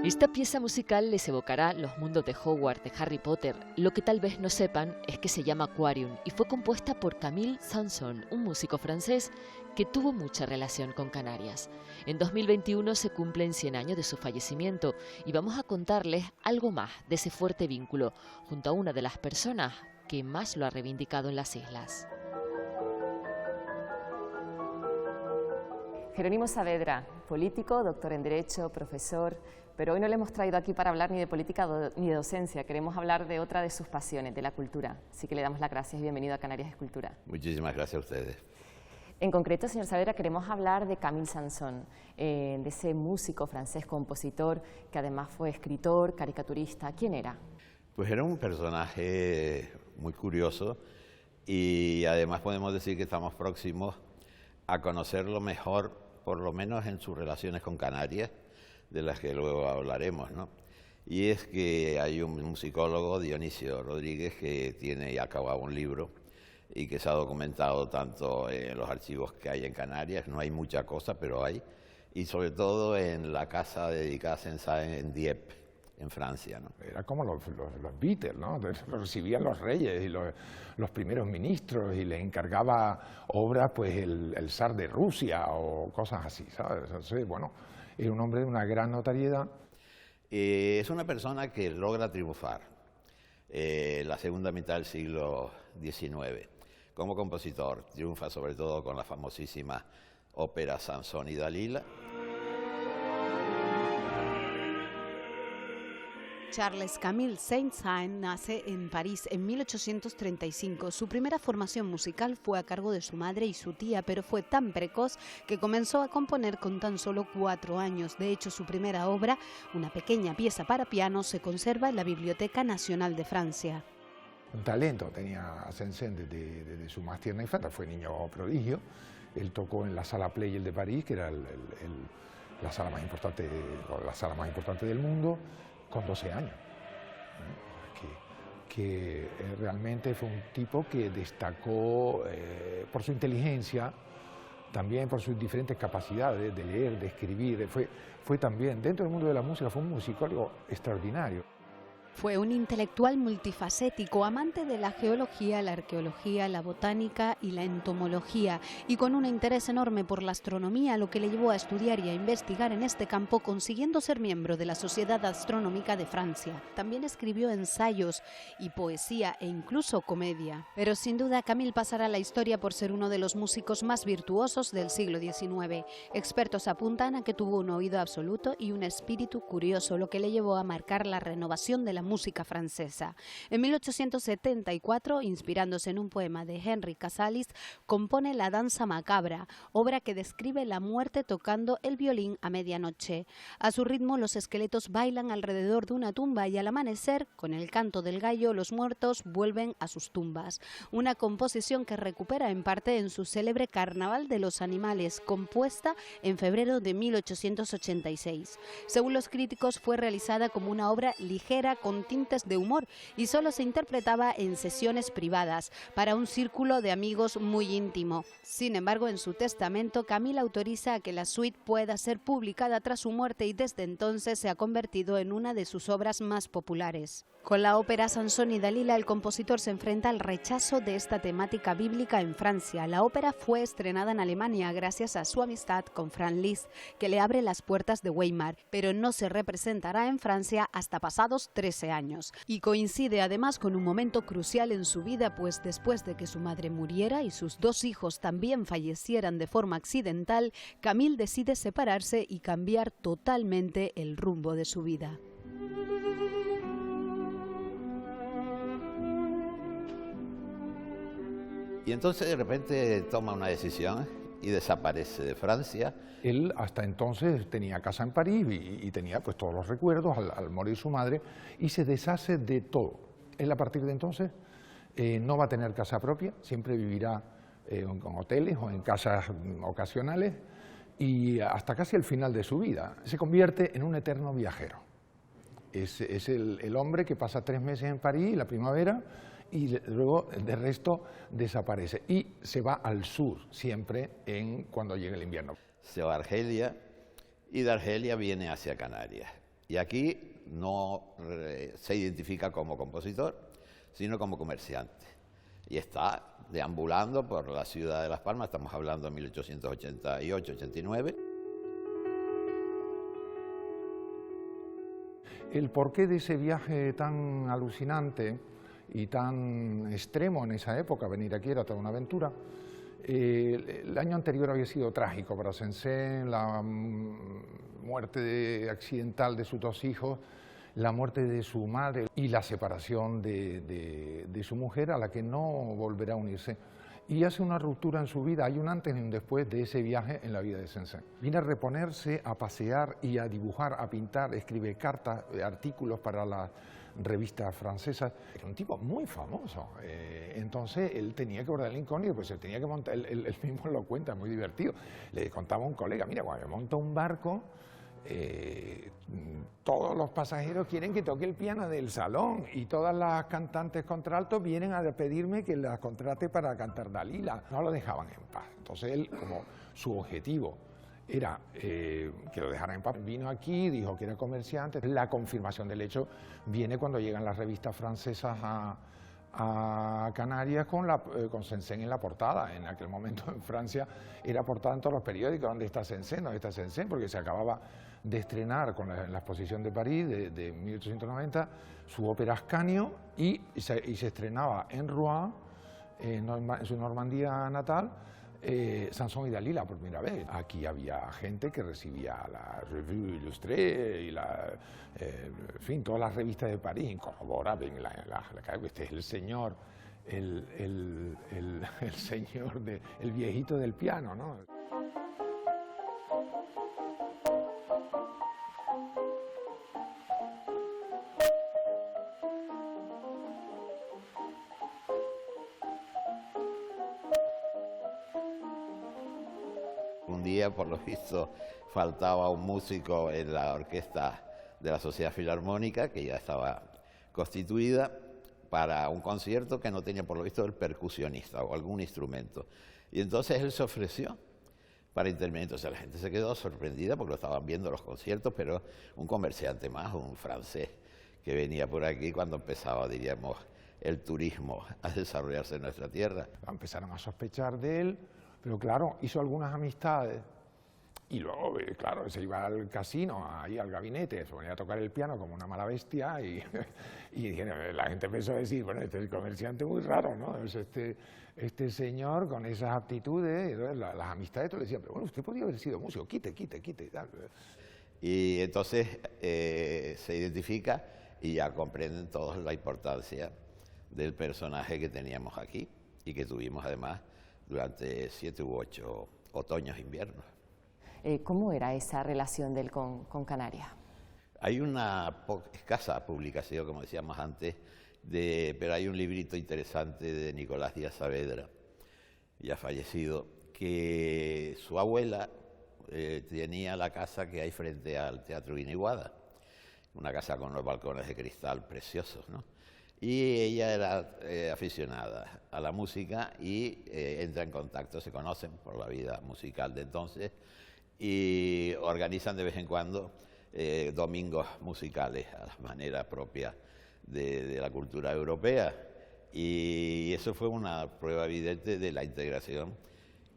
Esta pieza musical les evocará los mundos de Hogwarts, de Harry Potter. Lo que tal vez no sepan es que se llama Aquarium y fue compuesta por Camille Sanson, un músico francés que tuvo mucha relación con Canarias. En 2021 se cumplen 100 años de su fallecimiento y vamos a contarles algo más de ese fuerte vínculo junto a una de las personas que más lo ha reivindicado en las islas. Jerónimo Saavedra, político, doctor en Derecho, profesor, pero hoy no le hemos traído aquí para hablar ni de política ni de docencia, queremos hablar de otra de sus pasiones, de la cultura. Así que le damos las gracias y bienvenido a Canarias Escultura. Muchísimas gracias a ustedes. En concreto, señor Saavedra, queremos hablar de Camille Sanson, de ese músico francés, compositor, que además fue escritor, caricaturista. ¿Quién era? Pues era un personaje muy curioso y además podemos decir que estamos próximos a conocerlo mejor, por lo menos en sus relaciones con Canarias, de las que luego hablaremos, ¿no? Y es que hay un musicólogo, Dionisio Rodríguez, que tiene y ha acabado un libro y que se ha documentado tanto en los archivos que hay en Canarias, no hay mucha cosa, pero hay, y sobre todo en la casa dedicada a Saint-Saëns en Dieppe, en Francia, ¿no? Era como los Beatles, ¿no? Lo recibían los reyes y los primeros ministros y le encargaba obras pues el zar de Rusia o cosas así, ¿sabes? Entonces, bueno, era un hombre de una gran notoriedad. Es una persona que logra triunfar la segunda mitad del siglo XIX. Como compositor, triunfa sobre todo con la famosísima ópera Sansón y Dalila. Charles Camille Saint-Saëns nace en París en 1835. Su primera formación musical fue a cargo de su madre y su tía, pero fue tan precoz que comenzó a componer con tan solo 4 años. De hecho, su primera obra, una pequeña pieza para piano, se conserva en la Biblioteca Nacional de Francia. Un talento tenía Saint-Saëns desde su más tierna infancia, fue niño prodigio. Él tocó en la Sala Pleyel de París, que era la sala más importante del mundo, con 12 años, que realmente fue un tipo que destacó por su inteligencia, también por sus diferentes capacidades de leer, de escribir. Fue también, dentro del mundo de la música, fue un musicólogo extraordinario. Fue un intelectual multifacético, amante de la geología, la arqueología, la botánica y la entomología, y con un interés enorme por la astronomía, lo que le llevó a estudiar y a investigar en este campo, consiguiendo ser miembro de la Sociedad Astronómica de Francia. También escribió ensayos y poesía e incluso comedia. Pero sin duda Camille pasará a la historia por ser uno de los músicos más virtuosos del siglo XIX. Expertos apuntan a que tuvo un oído absoluto y un espíritu curioso, lo que le llevó a marcar la renovación de la música francesa. En 1874, inspirándose en un poema de Henri Casalis, compone La danza macabra, obra que describe la muerte tocando el violín a medianoche. A su ritmo, los esqueletos bailan alrededor de una tumba y al amanecer, con el canto del gallo, los muertos vuelven a sus tumbas. Una composición que recupera en parte en su célebre Carnaval de los Animales, compuesta en febrero de 1886. Según los críticos, fue realizada como una obra ligera con tintes de humor y solo se interpretaba en sesiones privadas para un círculo de amigos muy íntimo. Sin embargo, en su testamento, Camille autoriza a que la suite pueda ser publicada tras su muerte y desde entonces se ha convertido en una de sus obras más populares. Con la ópera Sansón y Dalila, el compositor se enfrenta al rechazo de esta temática bíblica en Francia. La ópera fue estrenada en Alemania gracias a su amistad con Franz Liszt, que le abre las puertas de Weimar, pero no se representará en Francia hasta pasados 13 años. Y coincide además con un momento crucial en su vida, pues después de que su madre muriera y sus 2 hijos también fallecieran de forma accidental, Camille decide separarse y cambiar totalmente el rumbo de su vida. Y entonces de repente toma una decisión y desaparece de Francia. Él hasta entonces tenía casa en París y tenía pues todos los recuerdos al morir su madre y se deshace de todo. Él a partir de entonces no va a tener casa propia, siempre vivirá en hoteles o en casas ocasionales y hasta casi el final de su vida. Se convierte en un eterno viajero. Es el hombre que pasa 3 meses en París, la primavera, y luego de resto desaparece y se va al sur siempre cuando llega el invierno. Se va a Argelia y de Argelia viene hacia Canarias. Y aquí no se identifica como compositor, sino como comerciante. Y está deambulando por la ciudad de Las Palmas, estamos hablando de 1888-89. El porqué de ese viaje tan alucinante y tan extremo en esa época, venir aquí era toda una aventura. El año anterior había sido trágico para Saint-Saëns, la muerte accidental de sus dos hijos, la muerte de su madre y la separación de su mujer, a la que no volverá a unirse. Y hace una ruptura en su vida, hay un antes y un después de ese viaje en la vida de Saint-Saëns. Viene a reponerse, a pasear y a dibujar, a pintar, escribe cartas, artículos para las revistas francesas. Era un tipo muy famoso, entonces él tenía que bordar el incógnito, pues él tenía que montar, él mismo lo cuenta, muy divertido. Le contaba a un colega, mira, cuando me monto un barco, todos los pasajeros quieren que toque el piano del salón y todas las cantantes contraltos vienen a pedirme que las contrate para cantar Dalila. No lo dejaban en paz. Entonces él, como su objetivo era que lo dejaran en paz, vino aquí, dijo que era comerciante. La confirmación del hecho viene cuando llegan las revistas francesas a Canarias con Saint-Saëns en la portada. En aquel momento en Francia era portada en todos los periódicos. ¿Dónde está Saint-Saëns? ¿Dónde está Saint-Saëns? Porque se acababa de estrenar con la exposición de París de 1890 su ópera Ascanio y se estrenaba en Rouen, en su Normandía natal, Samson y Dalila por primera vez. Aquí había gente que recibía la Revue Illustrée y en fin, todas las revistas de París, Corrobora, este es el señor, el señor, el viejito del piano, ¿no? Un día, por lo visto, faltaba un músico en la orquesta de la Sociedad Filarmónica, que ya estaba constituida, para un concierto que no tenía, por lo visto, el percusionista o algún instrumento. Y entonces él se ofreció para intervenir. Entonces la gente se quedó sorprendida porque lo estaban viendo los conciertos, pero un comerciante más, un francés, que venía por aquí cuando empezaba, diríamos, el turismo a desarrollarse en nuestra tierra. Empezaron a sospechar de él, pero claro, hizo algunas amistades y luego, claro, se iba al casino, ahí al gabinete, se ponía a tocar el piano como una mala bestia y la gente empezó a decir, bueno, este es el comerciante muy raro, ¿no? Es este señor con esas aptitudes, y entonces las amistades le decían, pero bueno, usted podría haber sido músico, quite y tal. Y entonces se identifica y ya comprenden todos la importancia del personaje que teníamos aquí y que tuvimos además durante 7 u 8 otoños e inviernos. ¿Cómo era esa relación de él con Canarias? Hay una escasa publicación, como decíamos antes, pero hay un librito interesante de Nicolás Díaz Saavedra, ya fallecido, que su abuela tenía la casa que hay frente al Teatro Guiniguada, una casa con los balcones de cristal preciosos, ¿no? Y ella era aficionada a la música y entra en contacto, se conocen por la vida musical de entonces y organizan de vez en cuando domingos musicales a la manera propia de la cultura europea. Y eso fue una prueba evidente de la integración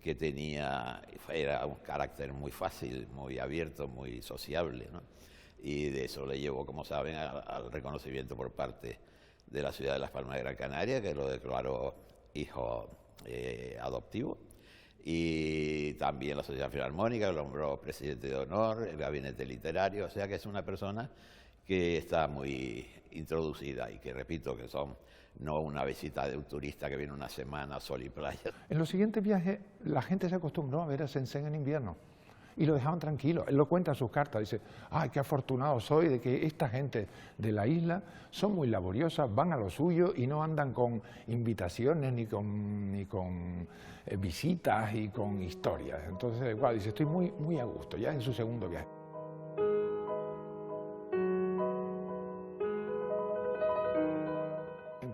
que tenía, era un carácter muy fácil, muy abierto, muy sociable, ¿no? Y de eso le llevó, como saben, al reconocimiento por parte de la ciudad de Las Palmas de Gran Canaria, que lo declaró hijo adoptivo, y también la Sociedad Filarmónica, lo nombró presidente de honor, el gabinete literario, o sea que es una persona que está muy introducida y que, repito, que son no una visita de un turista que viene una semana a sol y playa. En los siguientes viajes la gente se acostumbró a ver a Saint-Saëns en invierno y lo dejaban tranquilo. Él lo cuenta en sus cartas, dice, ¡ay, qué afortunado soy de que esta gente de la isla son muy laboriosas, van a lo suyo y no andan con invitaciones ni con visitas y con historias! Entonces, igual, dice, estoy muy a gusto, ya en su segundo viaje.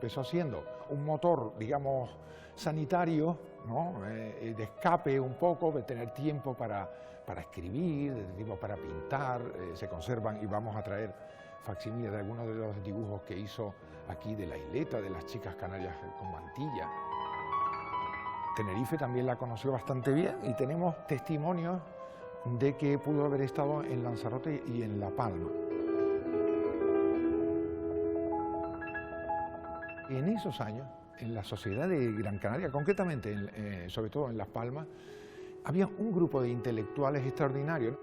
empezó siendo un motor, digamos, sanitario, ¿no? De escape un poco, de tener tiempo para escribir, de tiempo para pintar, se conservan, y vamos a traer facsímiles de algunos de los dibujos que hizo aquí de la isleta, de las chicas canarias con mantilla. Tenerife también la conoció bastante bien y tenemos testimonios de que pudo haber estado en Lanzarote y en La Palma. En esos años, en la sociedad de Gran Canaria, concretamente, sobre todo en Las Palmas, había un grupo de intelectuales extraordinarios.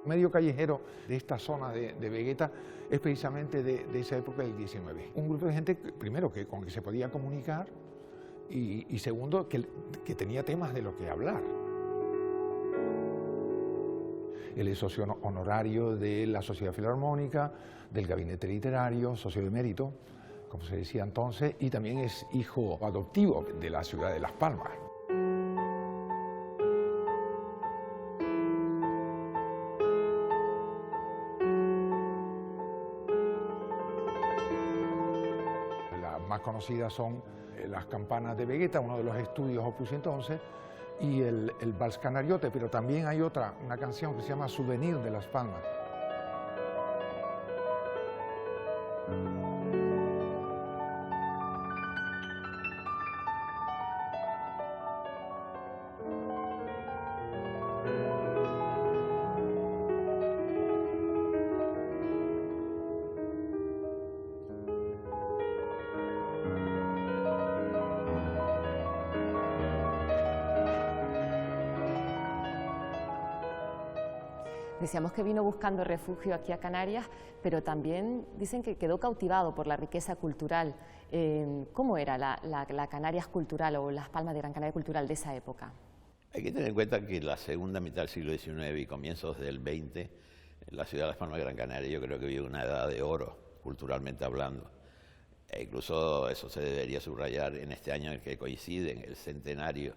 Medio callejero de esta zona de Vegueta es precisamente de esa época del 19. Un grupo de gente, primero, con que se podía comunicar y segundo, que tenía temas de lo que hablar. Él es socio honorario de la Sociedad Filarmónica, del Gabinete Literario, socio de mérito, como se decía entonces, y también es hijo adoptivo de la ciudad de Las Palmas. Las más conocidas son las campanas de Vegueta, uno de los estudios Opus 111, y el Vals Canariote, pero también hay una canción que se llama Souvenir de Las Palmas. Decíamos que vino buscando refugio aquí a Canarias, pero también dicen que quedó cautivado por la riqueza cultural. ¿Cómo era la Canarias cultural o Las Palmas de Gran Canaria cultural de esa época? Hay que tener en cuenta que la segunda mitad del siglo XIX y comienzos del XX, en la ciudad de Las Palmas de Gran Canaria yo creo que vive una edad de oro, culturalmente hablando. E incluso eso se debería subrayar en este año en el que coinciden el centenario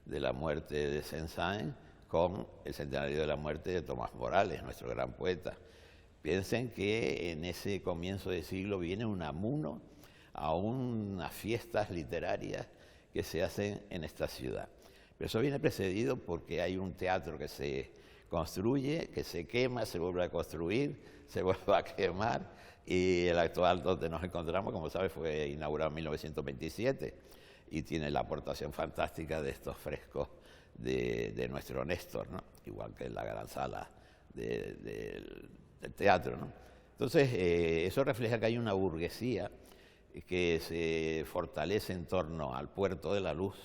de la muerte de Saint-Saëns con el centenario de la muerte de Tomás Morales, nuestro gran poeta. Piensen que en ese comienzo de siglo viene un amuno a unas fiestas literarias que se hacen en esta ciudad. Pero eso viene precedido porque hay un teatro que se construye, que se quema, se vuelve a construir, se vuelve a quemar, y el actual donde nos encontramos, como sabes, fue inaugurado en 1927 y tiene la aportación fantástica de estos frescos de nuestro Néstor, ¿no? Igual que en la gran sala del teatro, ¿no? Entonces, eso refleja que hay una burguesía que se fortalece en torno al puerto de la luz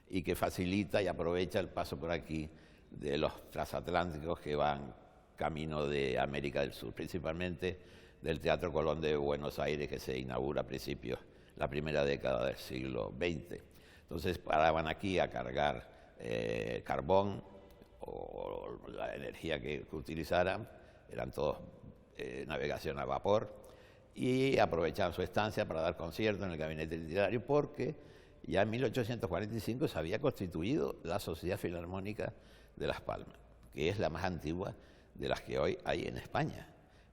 y que facilita y aprovecha el paso por aquí de los transatlánticos que van camino de América del Sur, principalmente del Teatro Colón de Buenos Aires, que se inaugura a principios, la primera década del siglo XX. Entonces paraban aquí a cargar carbón o la energía que utilizaran, eran todos navegación a vapor, y aprovechaban su estancia para dar conciertos en el gabinete literario, porque ya en 1845 se había constituido la Sociedad Filarmónica de Las Palmas, que es la más antigua de las que hoy hay en España,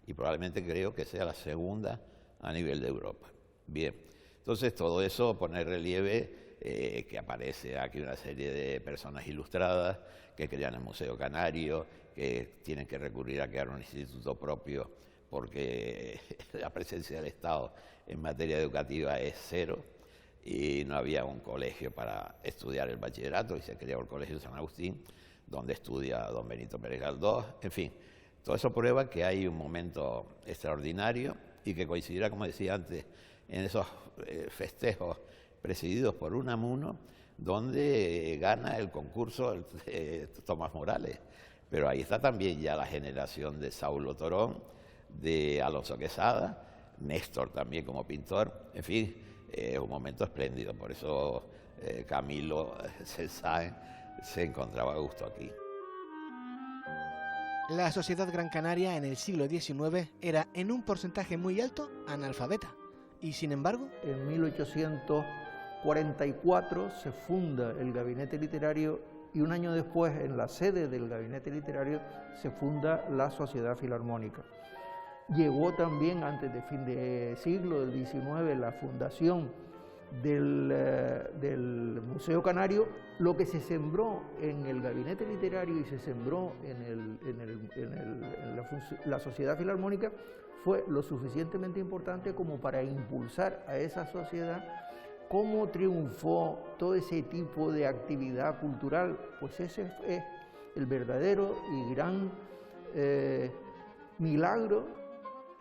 y probablemente creo que sea la segunda a nivel de Europa. Bien, entonces todo eso pone en relieve que aparece aquí una serie de personas ilustradas que crean el Museo Canario, que tienen que recurrir a crear un instituto propio porque la presencia del Estado en materia educativa es cero y no había un colegio para estudiar el bachillerato y se creó el Colegio San Agustín, donde estudia don Benito Pérez Galdós. En fin, todo eso prueba que hay un momento extraordinario y que coincidirá, como decía antes, en esos festejos presididos por Unamuno, donde gana el concurso Tomás Morales. Pero ahí está también ya la generación de Saulo Torón, de Alonso Quesada, Néstor también como pintor. En fin, es un momento espléndido, por eso Camilo Saint-Saëns se encontraba a gusto aquí. La sociedad gran canaria en el siglo XIX era en un porcentaje muy alto analfabeta, y sin embargo... En 1844 se funda el Gabinete Literario y un año después, en la sede del Gabinete Literario, se funda la Sociedad Filarmónica. Llegó también antes de fin de siglo, del XIX, la fundación del Museo Canario. Lo que se sembró en el gabinete literario y se sembró en la Sociedad Filarmónica fue lo suficientemente importante como para impulsar a esa sociedad. ¿Cómo triunfó todo ese tipo de actividad cultural? Pues ese es el verdadero y gran milagro.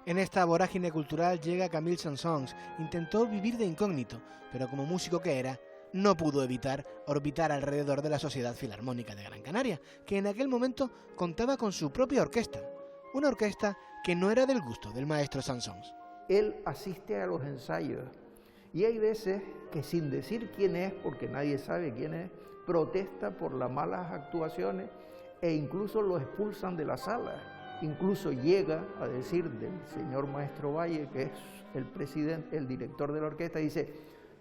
En esta vorágine cultural llega Camille Saint-Saëns. Intentó vivir de incógnito, pero como músico que era, no pudo evitar orbitar alrededor de la Sociedad Filarmónica de Gran Canaria, que en aquel momento contaba con su propia orquesta, una orquesta que no era del gusto del maestro Saint-Saëns. Él asiste a los ensayos y hay veces que sin decir quién es, porque nadie sabe quién es, protesta por las malas actuaciones e incluso lo expulsan de la sala. Incluso llega a decir del señor maestro Valle, que es el presidente, el director de la orquesta, dice: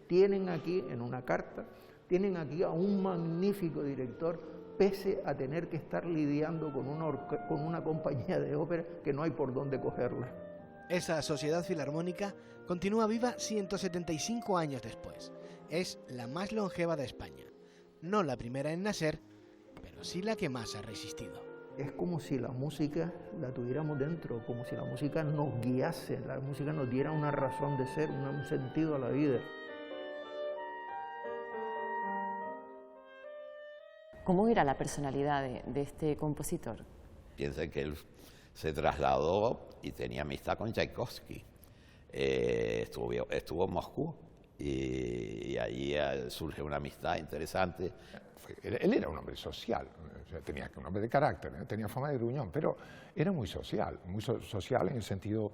tienen aquí, en una carta, tienen aquí a un magnífico director, pese a tener que estar lidiando con una compañía de ópera que no hay por dónde cogerla. Esa Sociedad Filarmónica continúa viva 175 años después. Es la más longeva de España. No la primera en nacer, pero sí la que más ha resistido. Es como si la música la tuviéramos dentro, como si la música nos guiase, la música nos diera una razón de ser, un sentido a la vida. ¿Cómo era la personalidad de este compositor? Piensen que él se trasladó y tenía amistad con Tchaikovsky. Estuvo en Moscú y allí surge una amistad interesante. Él era un hombre social, o sea, tenía un hombre de carácter, tenía fama de gruñón, pero era muy social en el sentido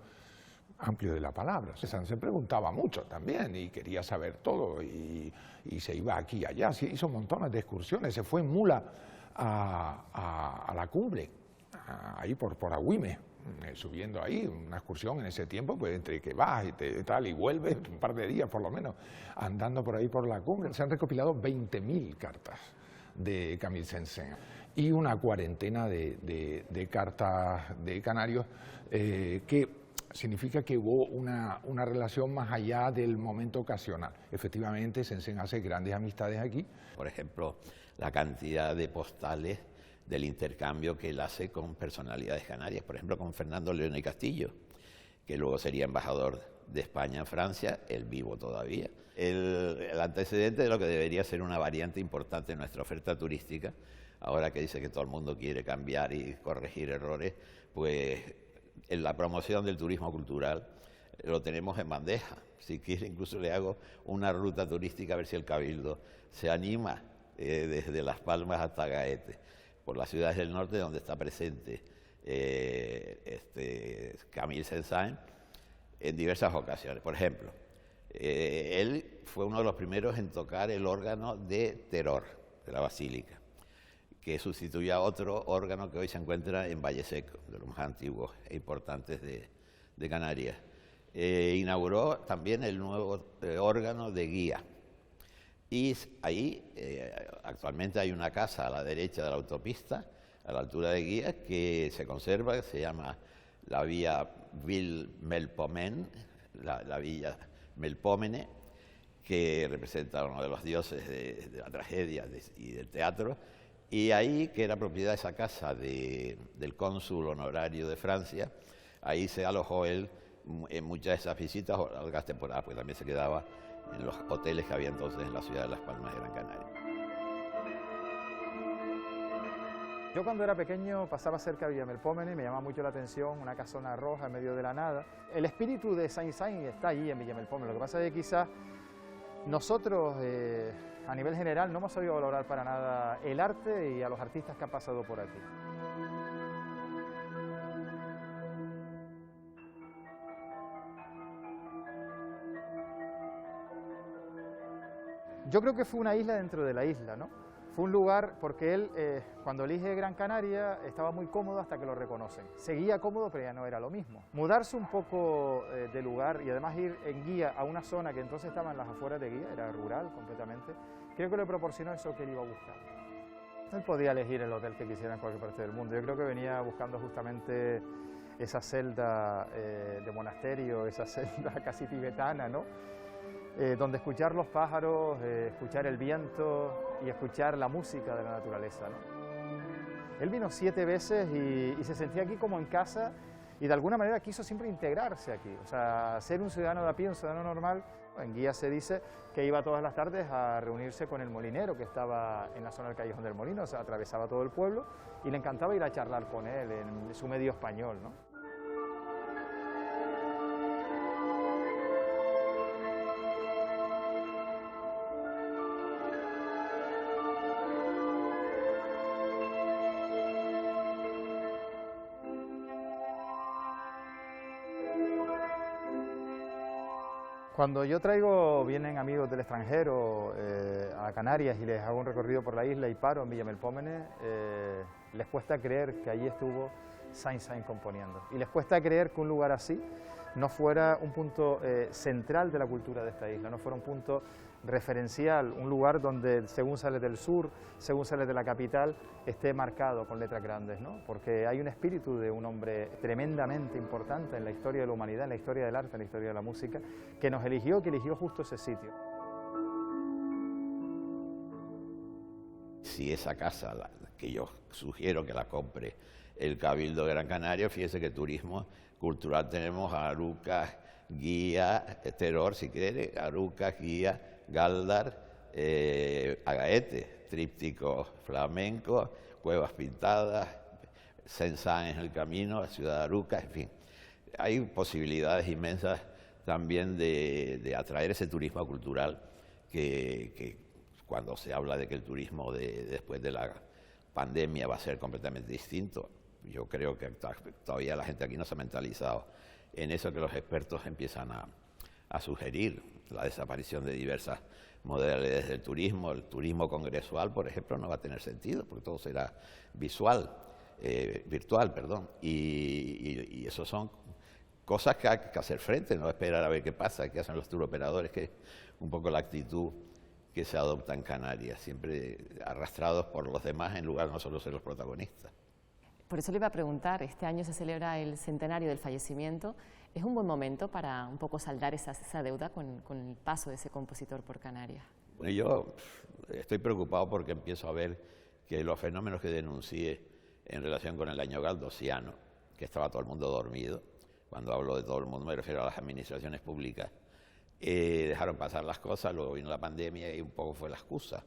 amplio de la palabra. Se preguntaba mucho también y quería saber todo y se iba aquí y allá, hizo montones de excursiones, se fue en mula a la cumbre, ahí por Agüime, subiendo ahí, una excursión en ese tiempo, pues entre que vas y tal y vuelves, un par de días por lo menos, andando por ahí por la cumbre. Se han recopilado 20.000 cartas de Camille Saint-Saëns y una cuarentena de cartas de canarios que significa que hubo una relación más allá del momento ocasional. Efectivamente, Saint-Saëns hace grandes amistades aquí. Por ejemplo, la cantidad de postales del intercambio que él hace con personalidades canarias, por ejemplo, con Fernando León y Castillo, que luego sería embajador de España en Francia, él vivo todavía. El antecedente de lo que debería ser una variante importante en nuestra oferta turística, ahora que dice que todo el mundo quiere cambiar y corregir errores, pues en la promoción del turismo cultural lo tenemos en bandeja. Si quiere, incluso le hago una ruta turística a ver si el Cabildo se anima desde Las Palmas hasta Gaete, por las ciudades del norte donde está presente Camille Saint-Saëns en diversas ocasiones. Por ejemplo, él fue uno de los primeros en tocar el órgano de Teror, de la Basílica, que sustituye a otro órgano que hoy se encuentra en Valle Seco, de los más antiguos e importantes de Canarias. Inauguró también el nuevo órgano de Guía. Y ahí actualmente hay una casa a la derecha de la autopista, a la altura de Guía, que se conserva, que se llama la Vía Ville Melpomene, la Villa Melpómene, que representa a uno de los dioses de la tragedia y del teatro. Y ahí, que era propiedad de esa casa del cónsul honorario de Francia, ahí se alojó él en muchas de esas visitas o largas temporadas, porque también se quedaba en los hoteles que había entonces en la ciudad de Las Palmas de Gran Canaria. Yo cuando era pequeño pasaba cerca de Villa Melpómene, me llamaba mucho la atención, una casona roja en medio de la nada. El espíritu de Saint-Saëns está allí en Villa Melpómene, lo que pasa es que quizás nosotros a nivel general no hemos sabido valorar para nada el arte y a los artistas que han pasado por aquí. Yo creo que fue una isla dentro de la isla, ¿no? Fue un lugar, porque él, cuando elige Gran Canaria, estaba muy cómodo hasta que lo reconocen. Seguía cómodo, pero ya no era lo mismo. Mudarse un poco de lugar y además ir en Guía a una zona que entonces estaba en las afueras de Guía, era rural completamente, creo que le proporcionó eso que él iba a buscar. Él podía elegir el hotel que quisiera en cualquier parte del mundo. Yo creo que venía buscando justamente esa celda de monasterio, esa celda casi tibetana, ¿no? Donde escuchar los pájaros, escuchar el viento y escuchar la música de la naturaleza, ¿no? Él vino 7 veces y se sentía aquí como en casa y de alguna manera quiso siempre integrarse aquí, o sea, ser un ciudadano de a pie, un ciudadano normal. En guía se dice que iba todas las tardes a reunirse con el molinero que estaba en la zona del Callejón del Molino, o sea, atravesaba todo el pueblo y le encantaba ir a charlar con él en su medio español, ¿no? Cuando yo vienen amigos del extranjero a Canarias y les hago un recorrido por la isla y paro en Villa Melpómenes, les cuesta creer que allí estuvo Saint-Saëns componiendo. Y les cuesta creer que un lugar así no fuera un punto central de la cultura de esta isla, no fuera un punto referencial, un lugar donde según sales del sur, según sales de la capital, esté marcado con letras grandes, ¿no? Porque hay un espíritu de un hombre tremendamente importante en la historia de la humanidad, en la historia del arte, en la historia de la música, que nos eligió, que eligió justo ese sitio. Si esa casa, que yo sugiero que la compre el Cabildo de Gran Canaria, fíjese que turismo cultural tenemos a Arucas, Guía, Teror, si quiere, Arucas, Guía, Galdar, Agaete, tríptico flamenco, cuevas pintadas, Saint-Saëns en el camino, la ciudad de Arucas, en fin. Hay posibilidades inmensas también de atraer ese turismo cultural que cuando se habla de que el turismo después de la pandemia va a ser completamente distinto, yo creo que todavía la gente aquí no se ha mentalizado en eso que los expertos empiezan a sugerir, la desaparición de diversas modalidades del turismo. El turismo congresual, por ejemplo, no va a tener sentido porque todo será virtual, y eso son cosas que hay que hacer frente, no esperar a ver qué pasa, qué hacen los turoperadores, que es un poco la actitud que se adopta en Canarias, siempre arrastrados por los demás en lugar de nosotros ser los protagonistas. Por eso le iba a preguntar, este año se celebra el centenario del fallecimiento. ¿Es un buen momento para un poco saldar esa deuda con el paso de ese compositor por Canarias? Bueno, yo estoy preocupado porque empiezo a ver que los fenómenos que denuncié en relación con el año galdosiano, que estaba todo el mundo dormido, cuando hablo de todo el mundo me refiero a las administraciones públicas, dejaron pasar las cosas, luego vino la pandemia y un poco fue la excusa.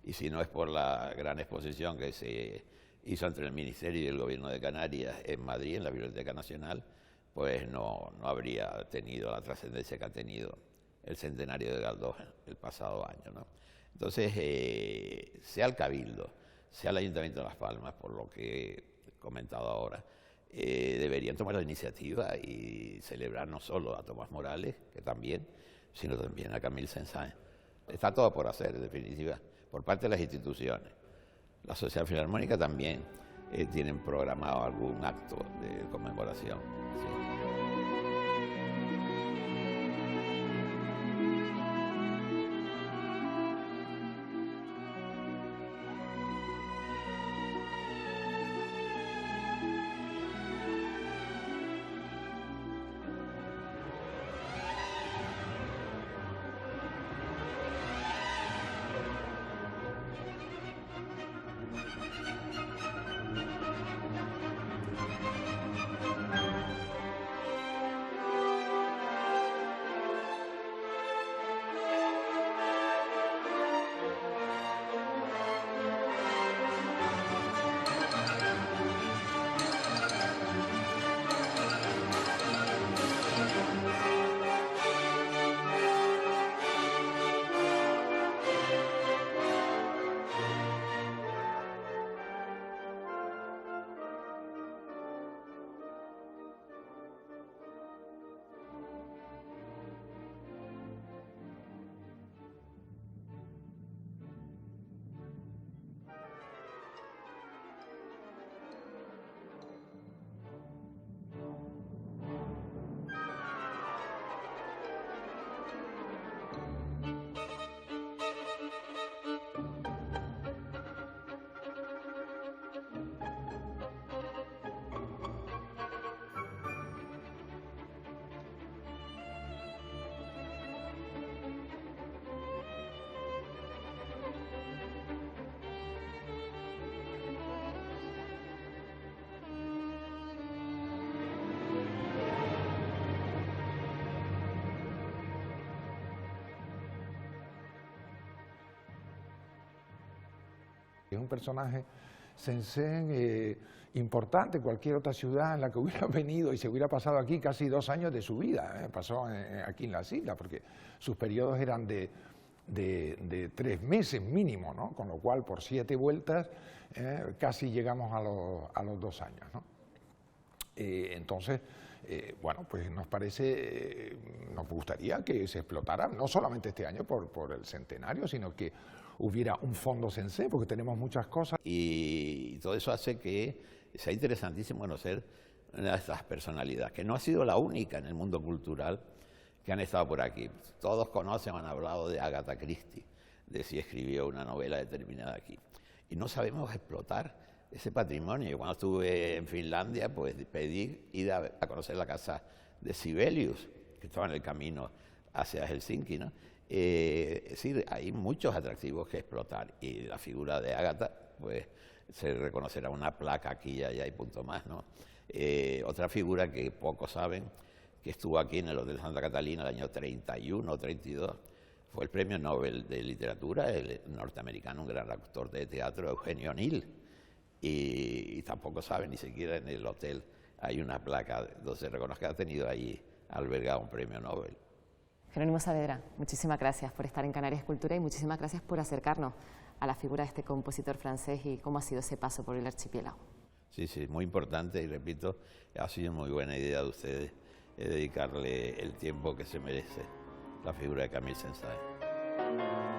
Y si no es por la gran exposición que se hizo entre el Ministerio y el Gobierno de Canarias en Madrid, en la Biblioteca Nacional, pues no habría tenido la trascendencia que ha tenido el centenario de Galdós el pasado año, ¿no? Entonces, sea el Cabildo, sea el Ayuntamiento de Las Palmas, por lo que he comentado ahora, deberían tomar la iniciativa y celebrar no solo a Tomás Morales, que también, sino también a Camille Saint-Saëns. Está todo por hacer, en definitiva, por parte de las instituciones. La Sociedad Filarmónica también tienen programado algún acto de conmemoración. Sí. Es un personaje Saint-Saëns importante. Cualquier otra ciudad en la que hubiera venido y se hubiera pasado aquí casi 2 años de su vida, pasó aquí en las islas, porque sus periodos eran de 3 meses mínimo, ¿no? Con lo cual por 7 vueltas casi llegamos a los 2 años, ¿no? Entonces, bueno, pues nos parece, nos gustaría que se explotara, no solamente este año por el centenario, sino que hubiera un fondo Saint-Saëns, porque tenemos muchas cosas. Y todo eso hace que sea interesantísimo conocer una de estas personalidades, que no ha sido la única en el mundo cultural que han estado por aquí. Todos conocen, han hablado de Agatha Christie, de si escribió una novela determinada aquí. Y no sabemos explotar ese patrimonio. Cuando estuve en Finlandia, pues pedí ir a conocer la casa de Sibelius, que estaba en el camino hacia Helsinki, ¿no? Es decir, hay muchos atractivos que explotar, y la figura de Agatha, pues se reconocerá una placa aquí y allá y punto más, ¿no? Otra figura que pocos saben, que estuvo aquí en el Hotel Santa Catalina el año 31 o 32, fue el premio Nobel de Literatura, el norteamericano, un gran actor de teatro, Eugenio O'Neill. Y tampoco saben, ni siquiera en el hotel hay una placa donde se reconoce que ha tenido ahí albergado un premio Nobel. Jerónimo Saavedra, muchísimas gracias por estar en Canarias Cultura y muchísimas gracias por acercarnos a la figura de este compositor francés y cómo ha sido ese paso por el archipiélago. Sí, muy importante, y repito, ha sido muy buena idea de ustedes dedicarle el tiempo que se merece la figura de Camille Saint-Saëns.